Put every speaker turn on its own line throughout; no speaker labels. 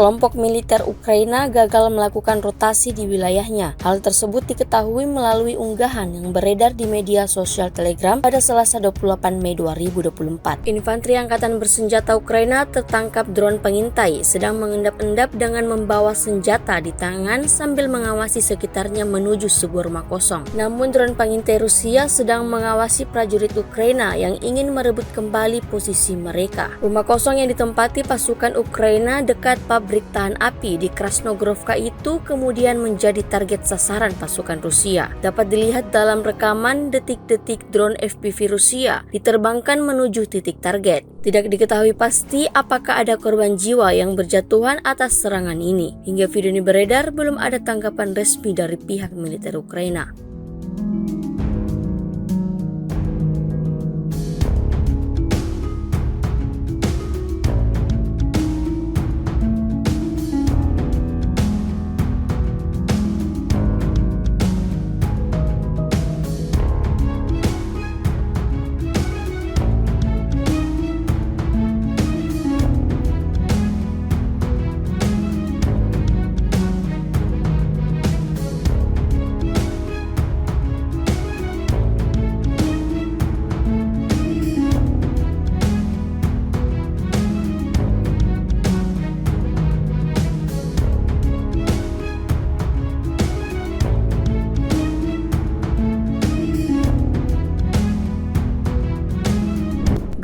kelompok militer Ukraina gagal melakukan rotasi di wilayahnya. Hal tersebut diketahui melalui unggahan yang beredar di media sosial Telegram pada Selasa 28 Mei 2024. Infanteri Angkatan Bersenjata Ukraina tertangkap drone pengintai sedang mengendap-endap dengan membawa senjata di tangan sambil mengawasi sekitarnya menuju sebuah rumah kosong. Namun drone pengintai Rusia sedang mengawasi prajurit Ukraina yang ingin merebut kembali posisi mereka. Rumah kosong yang ditempati pasukan Ukraina dekat pabrik tahan api di Krasnogorivka itu kemudian menjadi target sasaran pasukan Rusia. Dapat dilihat dalam rekaman detik-detik drone FPV Rusia diterbangkan menuju titik target. Tidak diketahui pasti apakah ada korban jiwa yang berjatuhan atas serangan ini. Hingga video ini beredar, belum ada tanggapan resmi dari pihak militer Ukraina.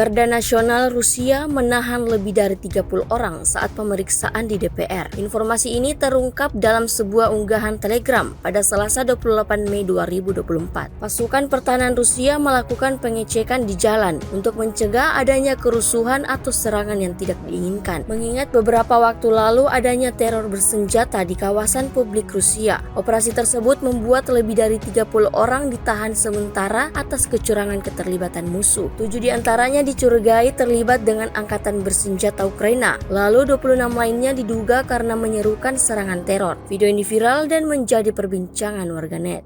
Garda Nasional Rusia menahan lebih dari 30 orang saat pemeriksaan di DPR. Informasi ini terungkap dalam sebuah unggahan Telegram pada Selasa 28 Mei 2024. Pasukan pertahanan Rusia melakukan pengecekan di jalan untuk mencegah adanya kerusuhan atau serangan yang tidak diinginkan. Mengingat beberapa waktu lalu adanya teror bersenjata di kawasan publik Rusia. Operasi tersebut membuat lebih dari 30 orang ditahan sementara atas kecurangan keterlibatan musuh. 7 diantaranya dicurigai terlibat dengan angkatan bersenjata Ukraina. Lalu 26 lainnya diduga karena menyerukan serangan teror. Video ini viral dan menjadi perbincangan warganet.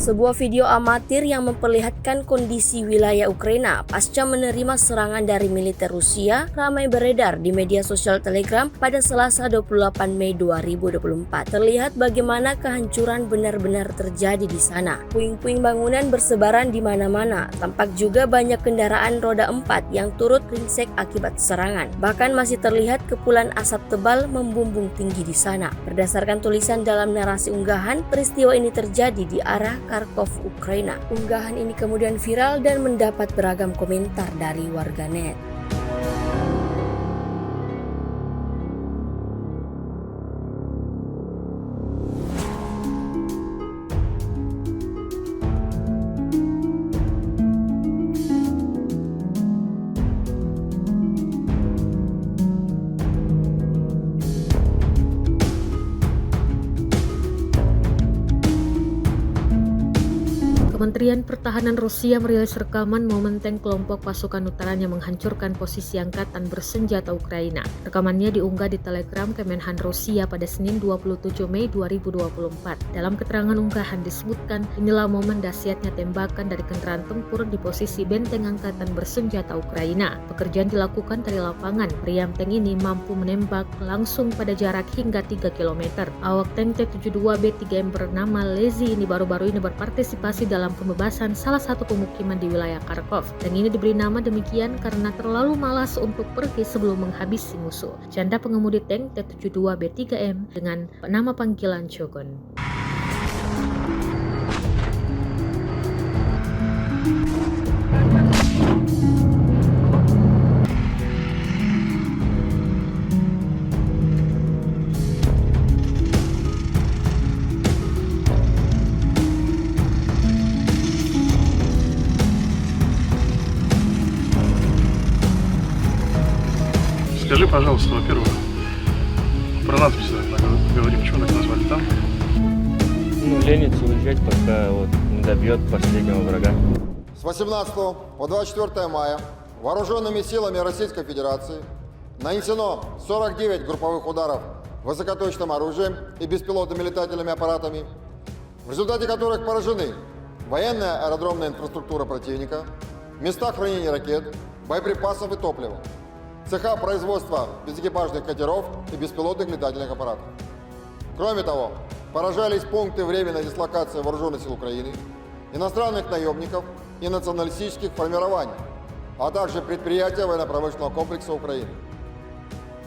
Sebuah video amatir yang memperlihatkan kondisi wilayah Ukraina pasca menerima serangan dari militer Rusia ramai beredar di media sosial Telegram pada Selasa 28 Mei 2024. Terlihat bagaimana kehancuran benar-benar terjadi di sana. Puing-puing bangunan bersebaran di mana-mana. Tampak juga banyak kendaraan roda 4 yang turut ringsek akibat serangan. Bahkan masih terlihat kepulan asap tebal membumbung tinggi di sana. Berdasarkan tulisan dalam narasi unggahan, peristiwa ini terjadi di arah Kharkov, Ukraina. Unggahan ini kemudian viral dan mendapat beragam komentar dari warganet.
Kementerian Pertahanan Rusia merilis rekaman momen tank kelompok pasukan utaranya menghancurkan posisi angkatan bersenjata Ukraina. Rekamannya diunggah di Telegram Kemenhan Rusia pada Senin 27 Mei 2024. Dalam keterangan unggahan disebutkan, inilah momen dahsyatnya tembakan dari kendaraan tempur di posisi benteng angkatan bersenjata Ukraina. Pekerjaan dilakukan dari lapangan. Meriam tank ini mampu menembak langsung pada jarak hingga 3 km. Awak tank T-72B3M bernama Lazy ini baru-baru ini berpartisipasi dalam pembebasan salah satu pemukiman di wilayah Kharkov. Dan ini diberi nama demikian karena terlalu malas untuk pergi sebelum menghabisi musuh. Canda pengemudi tank T-72B3M dengan nama panggilan Chogun.
Скажи, пожалуйста, во-первых, про надпись говорим, почему так назвали там?
Ленится уезжать, пока не добьет последнего врага.
С 18 по 24 мая вооруженными силами Российской Федерации нанесено 49 групповых ударов высокоточным оружием и беспилотными летательными аппаратами, в результате которых поражены военная аэродромная инфраструктура противника, места хранения ракет, боеприпасов и топлива, цеха производства безэкипажных катеров и беспилотных летательных аппаратов. Кроме того, поражались пункты временной дислокации вооруженных сил Украины, иностранных наемников и националистических формирований, а также предприятия военно-промышленного комплекса Украины.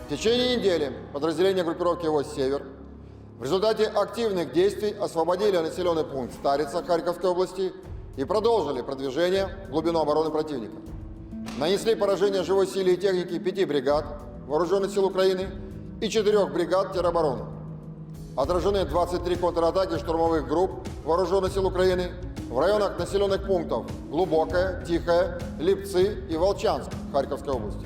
В течение недели подразделения группировки войск «Север» в результате активных действий освободили населенный пункт Старица Харьковской области и продолжили продвижение в глубину обороны противника. Нанесли поражение живой силе и технике 5 бригад вооруженных сил Украины и 4 бригад теробороны. Отражены 23 контратаки штурмовых групп вооруженных сил Украины в районах населенных пунктов Глубокое, Тихое, Липцы и Волчанск Харьковской области.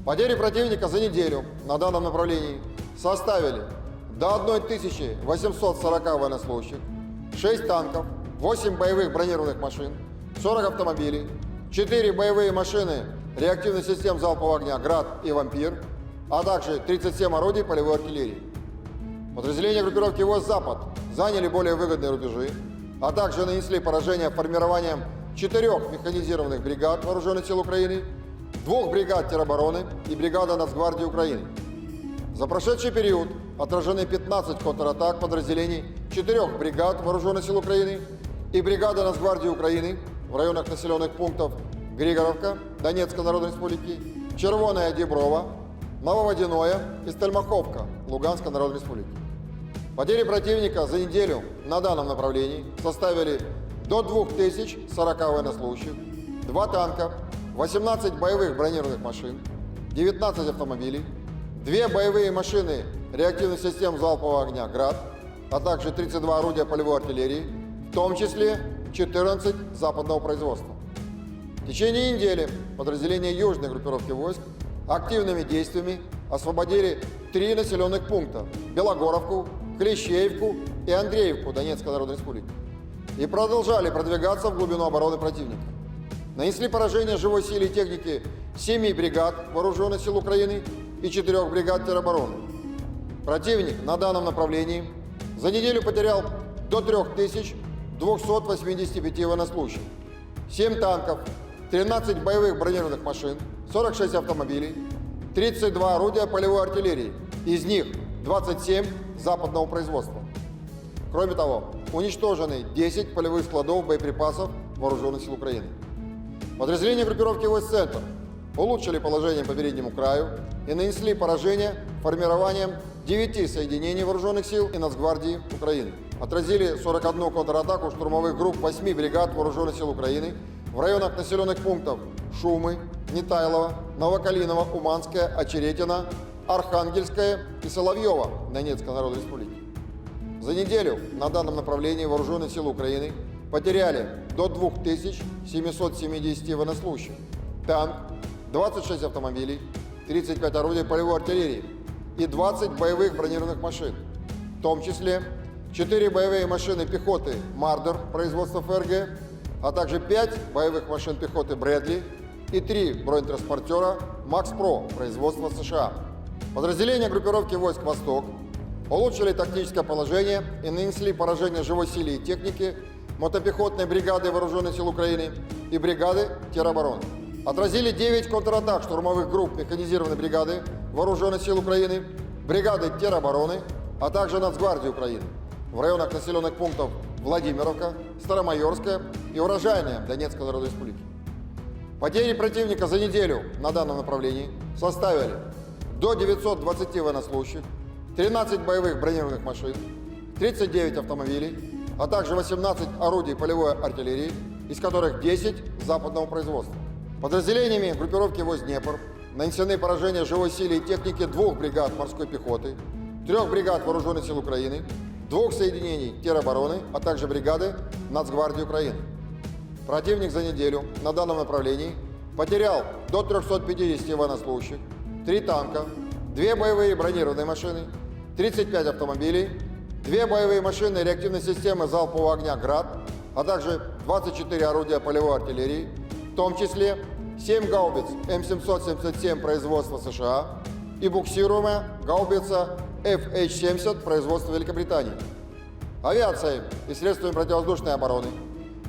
Потери противника за неделю на данном направлении составили до 1840 военнослужащих, 6 танков, 8 боевых бронированных машин, 40 автомобилей, 4 боевые машины реактивных систем залпового огня «Град» и «Вампир», а также 37 орудий полевой артиллерии. Подразделения группировки войск «Запад» заняли более выгодные рубежи, а также нанесли поражение формированием 4 механизированных бригад вооруженных сил Украины, 2 бригад теробороны и бригады Нацгвардии Украины. За прошедший период отражены 15 контратак подразделений 4 бригад вооруженных сил Украины и бригады Нацгвардии Украины в районах населенных пунктов Григоровка Донецкой Народной Республики, Червоная Деброва, Нововодяное и Стельмаховка Луганской Народной Республики. Потери противника за неделю на данном направлении составили до 2040 военнослужащих, 2 танка, 18 боевых бронированных машин, 19 автомобилей, 2 боевые машины реактивных систем залпового огня «Град», а также 32 орудия полевой артиллерии, в том числе 14 западного производства. В течение недели подразделения южной группировки войск активными действиями освободили 3 населенных пункта – Белогоровку, Клещеевку и Андреевку Донецкой Народной Республики и продолжали продвигаться в глубину обороны противника. Нанесли поражение живой силе и техники 7 бригад вооруженных сил Украины и 4 бригад теробороны. Противник на данном направлении за неделю потерял до 3285 военнослужащих, 7 танков, 13 боевых бронированных машин, 46 автомобилей, 32 орудия полевой артиллерии, из них 27 западного производства. Кроме того, уничтожены 10 полевых складов боеприпасов вооруженных сил Украины. Подразделения группировки войск «Центр» улучшили положение по переднему краю и нанесли поражение формированием 9 соединений вооруженных сил и Нацгвардии Украины. Отразили 41 контратаку штурмовых групп 8 бригад вооруженных сил Украины в районах населенных пунктов Шумы, Нетайлово, Новокалиново, Уманское, Очеретино, Архангельское и Соловьево Донецкой Народной Республики. За неделю на данном направлении вооруженные силы Украины потеряли до 2770 военнослужащих, танк, 26 автомобилей, 35 орудий полевой артиллерии и 20 боевых бронированных машин, в том числе 4 боевые машины пехоты «Мардер» производства ФРГ, а также 5 боевых машин пехоты «Брэдли» и 3 бронетранспортера «Макс Про» производства США. Подразделения группировки войск «Восток» улучшили тактическое положение и нанесли поражение живой силе и технике мотопехотной бригады вооруженных сил Украины и бригады теробороны. Отразили 9 контратак штурмовых групп механизированной бригады вооруженных сил Украины, бригады теробороны, а также Нацгвардии Украины в районах населенных пунктов Владимировка, Старомайорская и Урожайная Донецкой Народной Республики. Потери противника за неделю на данном направлении составили до 920 военнослужащих, 13 боевых бронированных машин, 39 автомобилей, а также 18 орудий полевой артиллерии, из которых 10 западного производства. Подразделениями группировки войск Днепр нанесены поражения живой силе и технике 2 бригад морской пехоты, 3 бригад Вооруженных сил Украины, 2 соединений теробороны, а также бригады Нацгвардии Украины. Противник за неделю на данном направлении потерял до 350 военнослужащих, 3 танка, 2 боевые бронированные машины, 35 автомобилей, 2 боевые машины реактивной системы залпового огня «Град», а также 24 орудия полевой артиллерии, в том числе 7 гаубиц М777 производства США и буксируемая гаубица FH-70 производства Великобритании. Авиацией и средствами противовоздушной обороны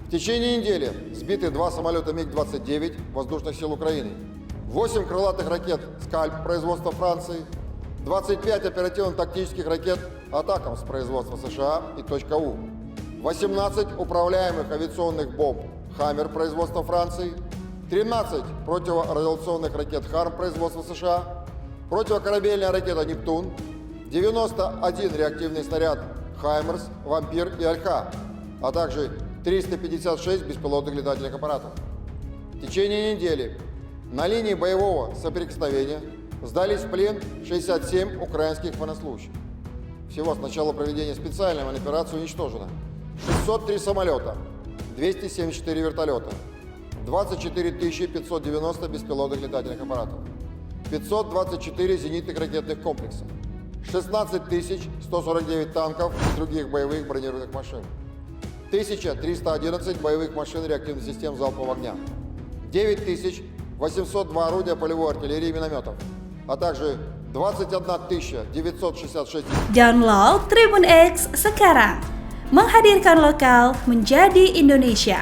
в течение недели сбиты 2 самолета МиГ-29 воздушных сил Украины, 8 крылатых ракет «Скальп» производства Франции, 25 оперативно-тактических ракет «Атакамс» производства США и «Точка-У», 18 управляемых авиационных бомб «Хаммер» производства Франции, 13 противорадиационных ракет «Харм» производства США, противокорабельная ракета «Нептун», 91 реактивный снаряд «Хаймерс», «Вампир» и «Альха», а также 356 беспилотных летательных аппаратов. В течение недели на линии боевого соприкосновения сдались в плен 67 украинских военнослужащих. Всего с начала проведения специальной военной операции уничтожено 603 самолета, 274 вертолета, 24 590 беспилотных летательных аппаратов, 524 зенитных ракетных комплексов, 16 149 танков и других боевых бронированных машин, 1311 боевых машин реактивных систем залпового огня, 9802 орудия полевой артиллерии и минометов, а также 21 966.
Download Tribun X sekarang, menghadirkan lokal menjadi Indonesia.